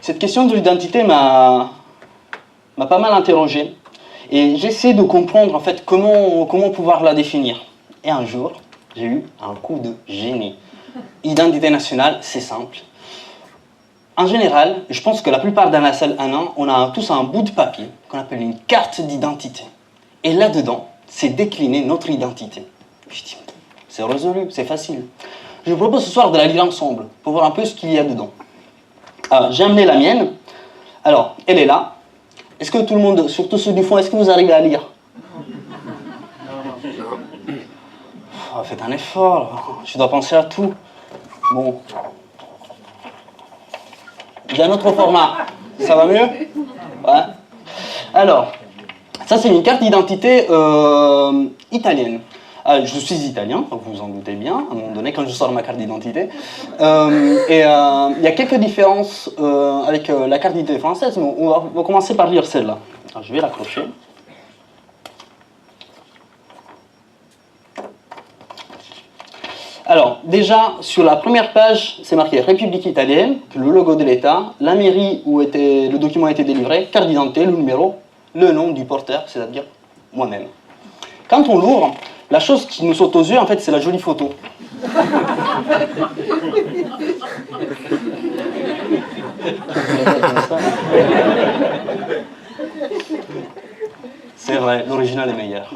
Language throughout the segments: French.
Cette question de l'identité m'a pas mal interrogé. Et j'essaie de comprendre en fait comment pouvoir la définir. Et un jour, j'ai eu un coup de génie. Identité nationale, c'est simple. En général, je pense que la plupart dans la salle 1, on a tous un bout de papier qu'on appelle une carte d'identité. Et là-dedans, c'est décliner notre identité. Je dis, c'est résolu, c'est facile. Je vous propose ce soir de la lire ensemble, pour voir un peu ce qu'il y a dedans. J'ai amené la mienne. Alors, elle est là. Est-ce que tout le monde, surtout ceux du fond, est-ce que vous arrivez à lire? Faites un effort, je dois penser à tout. Bon. J'ai un autre format. Ça va mieux? Ouais. Alors, ça c'est une carte d'identité italienne. Je suis italien, vous vous en doutez bien, à un moment donné, quand je sors ma carte d'identité. Il y a quelques différences avec la carte d'identité française, mais on va commencer par lire celle-là. Je vais l'accrocher. Alors, déjà, sur la première page, c'est marqué République italienne, le logo de l'État, la mairie où le document a été délivré, carte d'identité, le numéro, le nom du porteur, c'est-à-dire moi-même. Quand on l'ouvre, la chose qui nous saute aux yeux, en fait, c'est la jolie photo. C'est vrai, l'original est meilleur.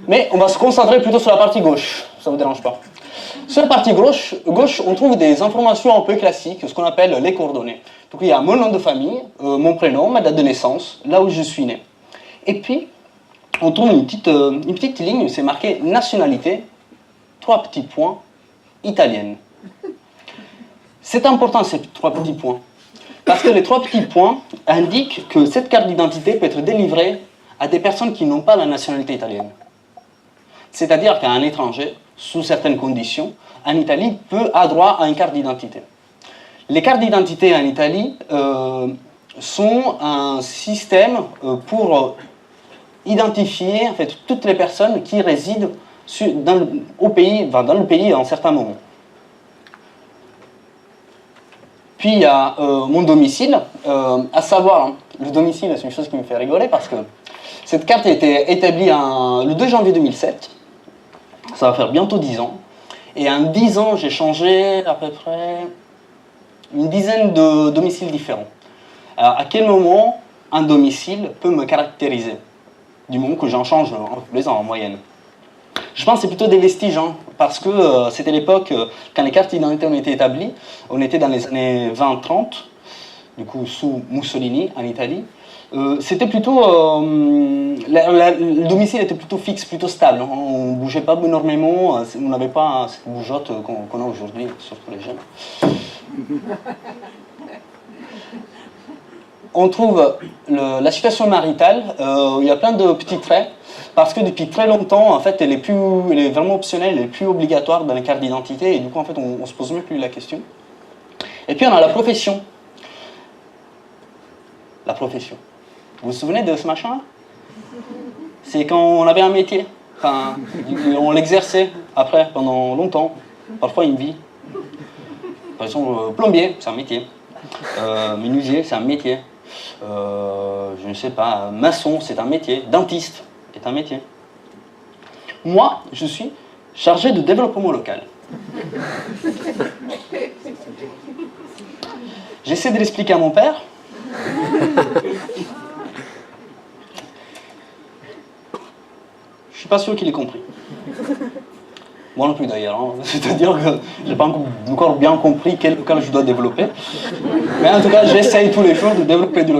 Mais on va se concentrer plutôt sur la partie gauche, ça ne vous dérange pas. Sur la partie gauche, on trouve des informations un peu classiques, ce qu'on appelle les coordonnées. Donc il y a mon nom de famille, mon prénom, ma date de naissance, là où je suis né. Et puis, on trouve une petite ligne où c'est marqué nationalité, 3 petits points, italienne. C'est important ces 3 petits points, parce que les 3 petits points indiquent que cette carte d'identité peut être délivrée à des personnes qui n'ont pas la nationalité italienne. C'est-à-dire qu'un étranger, sous certaines conditions, en Italie, a droit à une carte d'identité. Les cartes d'identité en Italie sont un système pour identifier en fait, toutes les personnes qui résident dans le pays à un certain moment. Puis il y a mon domicile, à savoir, le domicile c'est une chose qui me fait rigoler parce que cette carte a été établie le 2 janvier 2007, ça va faire bientôt 10 ans, et en 10 ans j'ai changé à peu près une dizaine de domiciles différents. Alors à quel moment un domicile peut me caractériser, du moment que j'en change tous les ans en moyenne? Je pense que c'est plutôt des vestiges, hein, parce que c'était l'époque, quand les cartes d'identité ont été établies, on était dans les années 20-30, du coup sous Mussolini en Italie. C'était plutôt, le domicile était plutôt fixe, plutôt stable, hein, on ne bougeait pas énormément, on n'avait pas cette bougeotte qu'on a aujourd'hui, surtout les jeunes. On trouve la situation maritale, il y a plein de petits traits, parce que depuis très longtemps, en fait, elle est vraiment optionnelle, elle est plus obligatoire dans les cartes d'identité, et du coup, en fait, on se pose même plus la question. Et puis, on a la profession. La profession. Vous vous souvenez de ce machin? C'est quand on avait un métier. Enfin, on l'exerçait après, pendant longtemps, parfois une vie. Par exemple, plombier, c'est un métier. Menuisier, c'est un métier. Je ne sais pas, maçon, c'est un métier. Dentiste, c'est un métier. Moi, je suis chargé de développement local. J'essaie de l'expliquer à mon père. Je suis pas sûr qu'il ait compris. Moi non plus d'ailleurs, hein. C'est-à-dire que j'ai pas encore bien compris quel local je dois développer. Mais en tout cas, j'essaye tous les jours de développer du local.